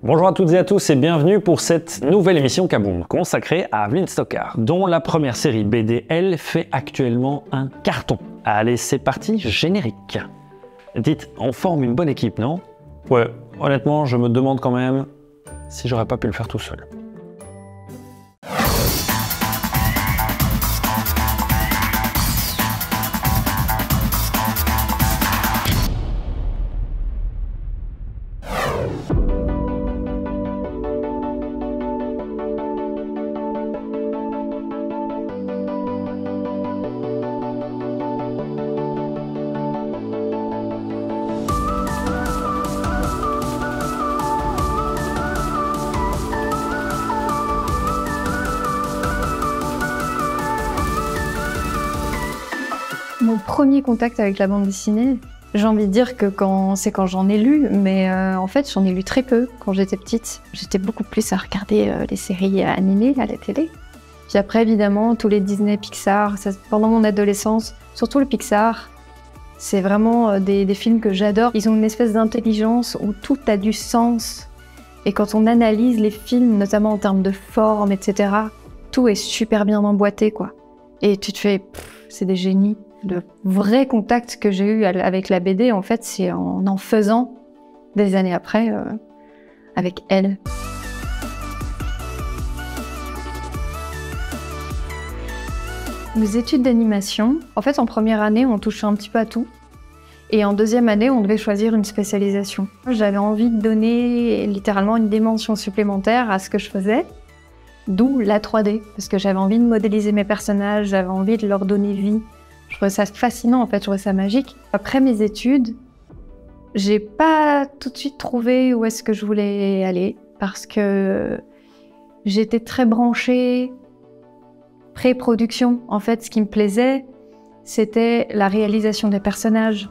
Bonjour à toutes et à tous et bienvenue pour cette nouvelle émission Kaboom consacrée à Aveline Stockard, dont la première série BD, elle, fait actuellement un carton. Allez, c'est parti, générique. Dites, on forme une bonne équipe, non? Ouais, honnêtement, je me demande quand même si j'aurais pas pu le faire tout seul. Mon premier contact avec la bande dessinée, j'ai envie de dire que c'est quand j'en ai lu, mais en fait j'en ai lu très peu quand j'étais petite. J'étais beaucoup plus à regarder les séries animées à la télé. Puis après évidemment tous les Disney, Pixar, pendant mon adolescence, surtout le Pixar, c'est vraiment des films que j'adore. Ils ont une espèce d'intelligence où tout a du sens. Et quand on analyse les films, notamment en termes de forme, etc., tout est super bien emboîté, quoi. Et tu te fais, c'est des génies. Le vrai contact que j'ai eu avec la BD, en fait, c'est en faisant des années après avec elle. Mes études d'animation, en fait, en première année, on touchait un petit peu à tout. Et en deuxième année, on devait choisir une spécialisation. J'avais envie de donner littéralement une dimension supplémentaire à ce que je faisais, d'où la 3D, parce que j'avais envie de modéliser mes personnages, j'avais envie de leur donner vie. Je trouvais ça fascinant, en fait, je trouvais ça magique. Après mes études, j'ai pas tout de suite trouvé où est-ce que je voulais aller, parce que j'étais très branchée pré-production. En fait, ce qui me plaisait, c'était la réalisation des personnages,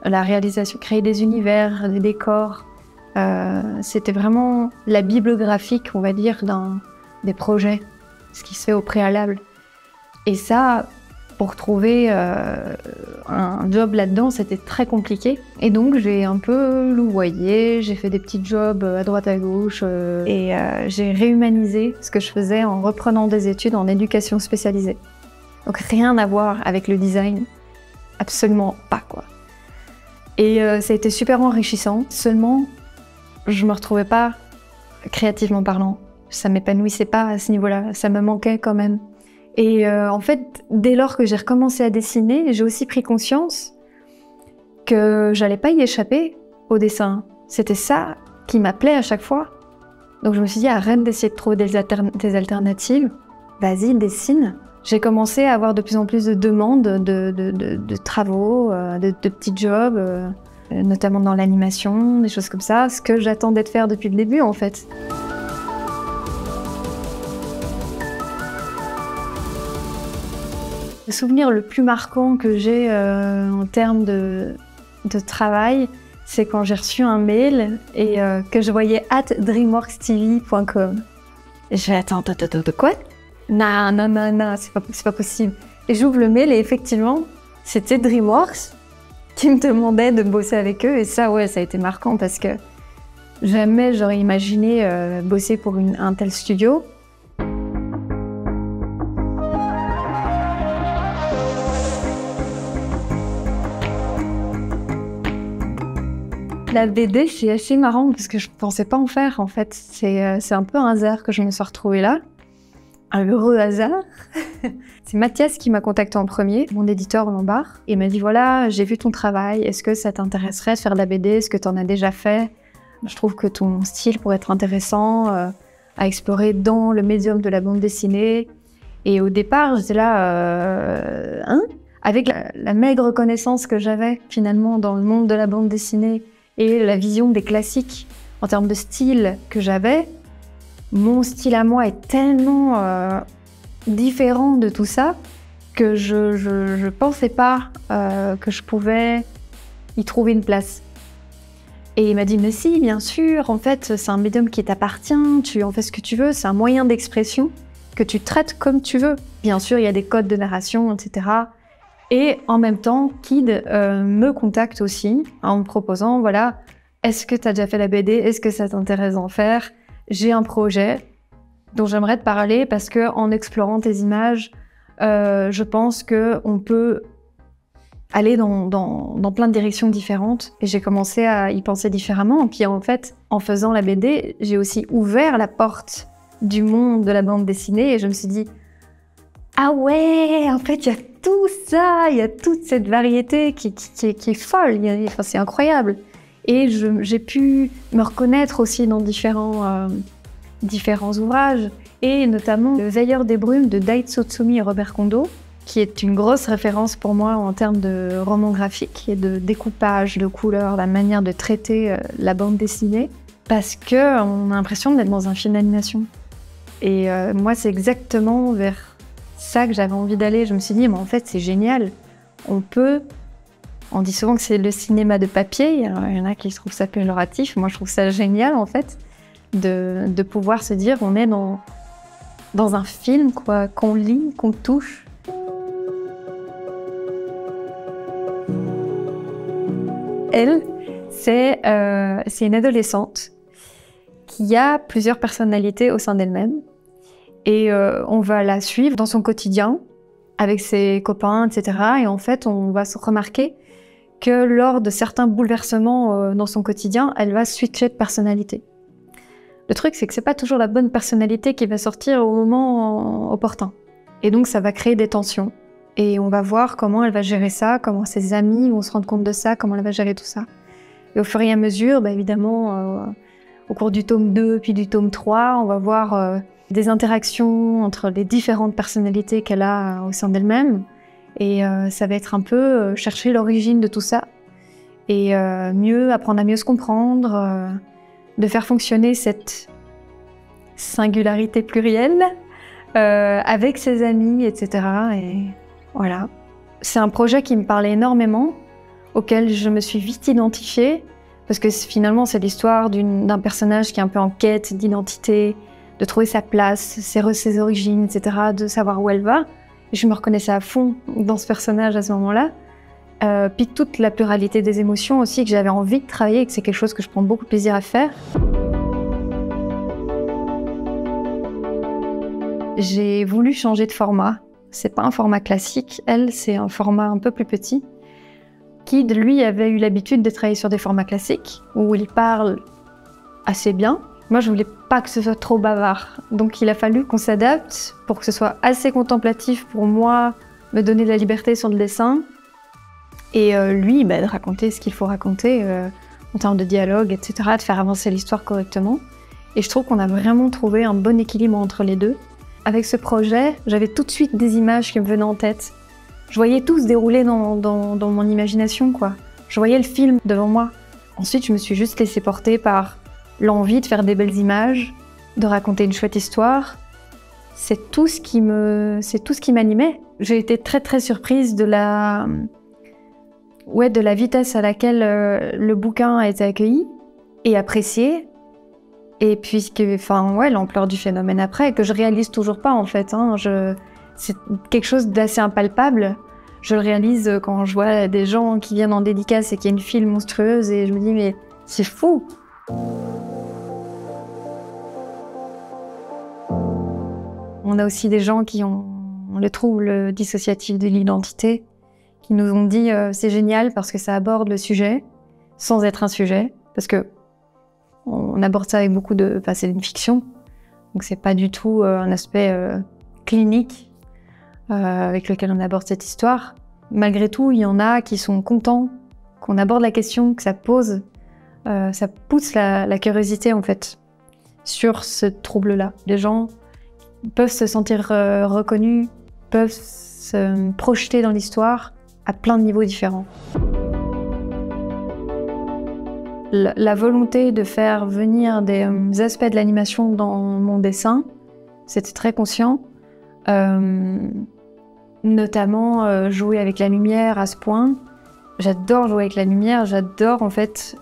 la réalisation, créer des univers, des décors. C'était vraiment la bible graphique, on va dire, des projets, ce qui se fait au préalable. Et ça, pour trouver un job là-dedans, c'était très compliqué. Et donc, j'ai un peu louvoyé, j'ai fait des petits jobs à droite à gauche et j'ai réhumanisé ce que je faisais en reprenant des études en éducation spécialisée. Donc, rien à voir avec le design, absolument pas, quoi. Et ça a été super enrichissant, seulement, je me retrouvais pas créativement parlant. Ça m'épanouissait pas à ce niveau-là, ça me manquait quand même. Et en fait, dès lors que j'ai recommencé à dessiner, j'ai aussi pris conscience que j'allais pas y échapper au dessin. C'était ça qui m'appelait à chaque fois. Donc je me suis dit, arrête d'essayer de trouver des alternatives, vas-y, dessine. J'ai commencé à avoir de plus en plus de demandes de travaux, de petits jobs, notamment dans l'animation, des choses comme ça, ce que j'attendais de faire depuis le début en fait. Le souvenir le plus marquant que j'ai en termes de travail, c'est quand j'ai reçu un mail et que je voyais @dreamworkstv.com. Et je fais attends, de quoi? Non, c'est pas possible. Et j'ouvre le mail et effectivement, c'était DreamWorks qui me demandait de bosser avec eux. Et ça, ouais, ça a été marquant parce que jamais j'aurais imaginé bosser pour un tel studio. La BD, c'est assez marrant parce que je pensais pas en faire en fait. C'est un peu un hasard que je me suis retrouvée là. Un heureux hasard. C'est Mathias qui m'a contacté en premier, mon éditeur Lombard. Il m'a dit voilà, j'ai vu ton travail, est-ce que ça t'intéresserait de faire de la BD? Est-ce que tu en as déjà fait? Je trouve que ton style pourrait être intéressant à explorer dans le médium de la bande dessinée. Et au départ, j'étais là, avec la maigre connaissance que j'avais finalement dans le monde de la bande dessinée, et la vision des classiques en termes de style que j'avais, mon style à moi est tellement différent de tout ça que je pensais pas que je pouvais y trouver une place. Et il m'a dit mais si, bien sûr, en fait c'est un médium qui t'appartient, tu en fais ce que tu veux, c'est un moyen d'expression que tu traites comme tu veux. Bien sûr, il y a des codes de narration, etc. Et en même temps, Kid me contacte aussi en me proposant, voilà, est-ce que tu as déjà fait la BD? Est-ce que ça t'intéresse d'en faire? J'ai un projet dont j'aimerais te parler parce que en explorant tes images, je pense qu'on peut aller dans plein de directions différentes. Et j'ai commencé à y penser différemment. Puis en fait, en faisant la BD, j'ai aussi ouvert la porte du monde de la bande dessinée et je me suis dit « Ah ouais, en fait, il y a tout ça, il y a toute cette variété qui est folle, enfin, c'est incroyable !» Et j'ai pu me reconnaître aussi dans différents ouvrages, et notamment Le Veilleur des Brumes de Daiso Tsumi et Robert Kondo, qui est une grosse référence pour moi en termes de roman graphique et de découpage, de couleurs, la manière de traiter la bande dessinée, parce qu'on a l'impression d'être dans un film d'animation. Et moi, c'est exactement vers ça que j'avais envie d'aller. Je me suis dit, mais en fait, c'est génial. On dit souvent que c'est le cinéma de papier. Alors, il y en a qui trouvent ça péjoratif. Moi, je trouve ça génial, en fait, de pouvoir se dire on est dans un film, quoi, qu'on lit, qu'on touche. Elle, c'est une adolescente qui a plusieurs personnalités au sein d'elle-même. Et on va la suivre dans son quotidien, avec ses copains, etc. Et en fait, on va se remarquer que lors de certains bouleversements dans son quotidien, elle va switcher de personnalité. Le truc, c'est que c'est pas toujours la bonne personnalité qui va sortir au moment opportun. Et donc, ça va créer des tensions. Et on va voir comment elle va gérer ça, comment ses amis vont se rendre compte de ça, comment elle va gérer tout ça. Et au fur et à mesure, bah, évidemment, au cours du tome 2 puis du tome 3, on va voir des interactions entre les différentes personnalités qu'elle a au sein d'elle-même. Et ça va être un peu chercher l'origine de tout ça. Et apprendre à mieux se comprendre, de faire fonctionner cette singularité plurielle avec ses amis, etc. Et voilà. C'est un projet qui me parlait énormément, auquel je me suis vite identifiée, parce que finalement, c'est l'histoire d'un personnage qui est un peu en quête d'identité, de trouver sa place, ses origines, etc., de savoir où elle va. Et je me reconnaissais à fond dans ce personnage à ce moment-là. Puis toute la pluralité des émotions aussi, que j'avais envie de travailler et que c'est quelque chose que je prends beaucoup de plaisir à faire. J'ai voulu changer de format. C'est pas un format classique. Elle, c'est un format un peu plus petit. Kid, lui, avait eu l'habitude de travailler sur des formats classiques où il parle assez bien. Moi, je voulais pas que ce soit trop bavard. Donc, il a fallu qu'on s'adapte pour que ce soit assez contemplatif pour moi, me donner de la liberté sur le dessin. Et lui, de raconter ce qu'il faut raconter en termes de dialogue, etc., de faire avancer l'histoire correctement. Et je trouve qu'on a vraiment trouvé un bon équilibre entre les deux. Avec ce projet, j'avais tout de suite des images qui me venaient en tête. Je voyais tout se dérouler dans mon imagination, quoi. Je voyais le film devant moi. Ensuite, je me suis juste laissée porter par l'envie de faire des belles images, de raconter une chouette histoire. C'est tout ce qui m'animait. J'ai été très très surprise de la vitesse à laquelle le bouquin a été accueilli et apprécié. Et puis, l'ampleur du phénomène après, que je réalise toujours pas en fait. C'est quelque chose d'assez impalpable. Je le réalise quand je vois des gens qui viennent en dédicace et qu'il y a une file monstrueuse et je me dis mais c'est fou. On a aussi des gens qui ont le trouble dissociatif de l'identité, qui nous ont dit c'est génial parce que ça aborde le sujet sans être un sujet, parce que on aborde ça avec beaucoup de... Enfin, c'est une fiction, donc c'est pas du tout un aspect clinique avec lequel on aborde cette histoire. Malgré tout, il y en a qui sont contents qu'on aborde la question, que ça pose, ça pousse la curiosité en fait sur ce trouble-là. Les gens peuvent se sentir reconnus, peuvent se projeter dans l'histoire à plein de niveaux différents. La volonté de faire venir des aspects de l'animation dans mon dessin, c'était très conscient. Notamment jouer avec la lumière à ce point. J'adore jouer avec la lumière, j'adore en fait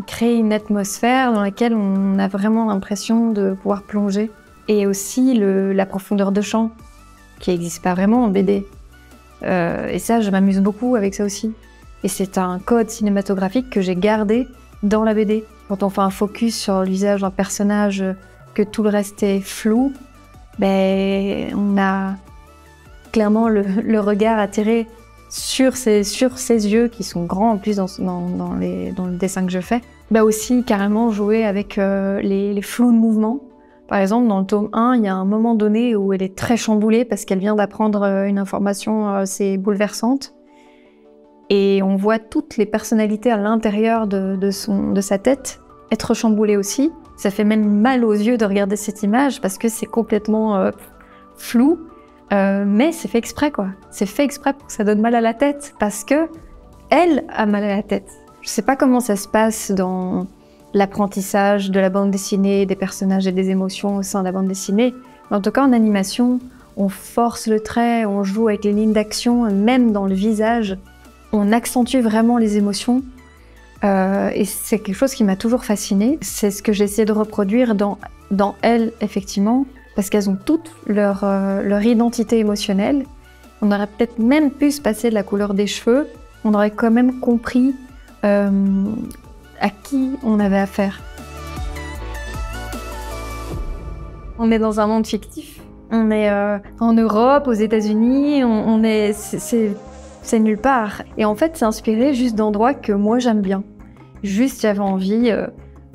créer une atmosphère dans laquelle on a vraiment l'impression de pouvoir plonger. Et aussi la profondeur de champ, qui n'existe pas vraiment en BD. Et ça, je m'amuse beaucoup avec ça aussi. Et c'est un code cinématographique que j'ai gardé dans la BD. Quand on fait un focus sur le visage d'un personnage, que tout le reste est flou, ben, on a clairement le regard attiré sur ses yeux qui sont grands en plus dans le dessin que je fais. Ben aussi carrément jouer avec les flous de mouvement. Par exemple, dans le tome 1, il y a un moment donné où elle est très chamboulée parce qu'elle vient d'apprendre une information assez bouleversante. Et on voit toutes les personnalités à l'intérieur de sa tête être chamboulées aussi. Ça fait même mal aux yeux de regarder cette image parce que c'est complètement flou. Mais c'est fait exprès, quoi. C'est fait exprès pour que ça donne mal à la tête parce que elle a mal à la tête. Je sais pas comment ça se passe dans l'apprentissage de la bande dessinée, des personnages et des émotions au sein de la bande dessinée. Mais en tout cas, en animation, on force le trait, on joue avec les lignes d'action, même dans le visage. On accentue vraiment les émotions. Et c'est quelque chose qui m'a toujours fascinée. C'est ce que j'ai essayé de reproduire dans elles, effectivement, parce qu'elles ont toutes leur identité émotionnelle. On aurait peut-être même pu se passer de la couleur des cheveux. On aurait quand même compris à qui on avait affaire. On est dans un monde fictif. On est en Europe, aux États-Unis. C'est nulle part. Et en fait, c'est inspiré juste d'endroits que moi j'aime bien. Juste, j'avais envie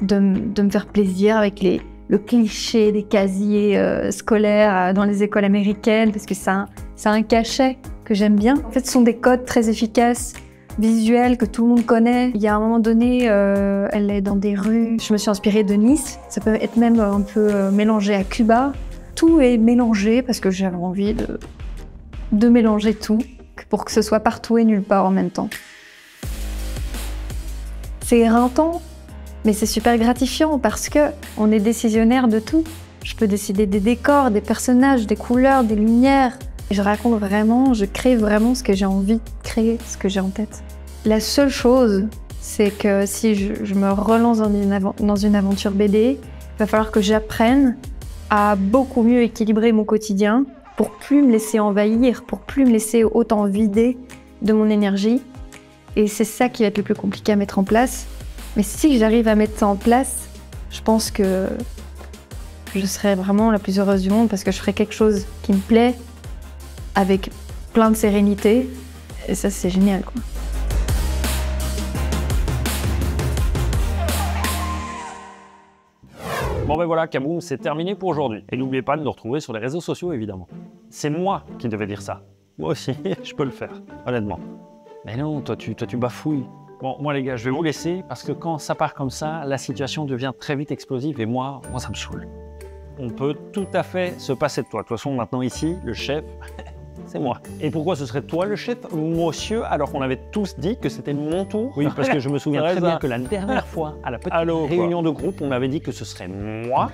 de me faire plaisir avec le cliché des casiers scolaires dans les écoles américaines, parce que ça a un cachet que j'aime bien. En fait, ce sont des codes très efficaces, visuels, que tout le monde connaît. Il y a un moment donné, elle est dans des rues. Je me suis inspirée de Nice. Ça peut être même un peu mélangé à Cuba. Tout est mélangé parce que j'avais envie de mélanger tout pour que ce soit partout et nulle part en même temps. C'est éreintant, mais c'est super gratifiant parce que on est décisionnaire de tout. Je peux décider des décors, des personnages, des couleurs, des lumières. Je raconte vraiment, je crée vraiment ce que j'ai envie de créer, ce que j'ai en tête. La seule chose, c'est que si je me relance dans une aventure BD, il va falloir que j'apprenne à beaucoup mieux équilibrer mon quotidien pour plus me laisser envahir, pour plus me laisser autant vider de mon énergie. Et c'est ça qui va être le plus compliqué à mettre en place. Mais si j'arrive à mettre ça en place, je pense que je serai vraiment la plus heureuse du monde parce que je ferai quelque chose qui me plaît, avec plein de sérénité. Et ça, c'est génial, quoi. Bon ben voilà, Kaboom, c'est terminé pour aujourd'hui. Et n'oubliez pas de nous retrouver sur les réseaux sociaux, évidemment. C'est moi qui devais dire ça. Moi aussi, je peux le faire, honnêtement. Mais non, toi tu bafouilles. Bon, moi les gars, je vais vous laisser parce que quand ça part comme ça, la situation devient très vite explosive et moi ça me saoule. On peut tout à fait se passer de toi. De toute façon, maintenant ici, le chef, c'est moi. Et pourquoi ce serait toi le chef, monsieur, alors qu'on avait tous dit que c'était mon tour? Oui, parce que je me souviens très bien que la dernière fois, à la petite réunion de groupe, on m'avait dit que ce serait moi.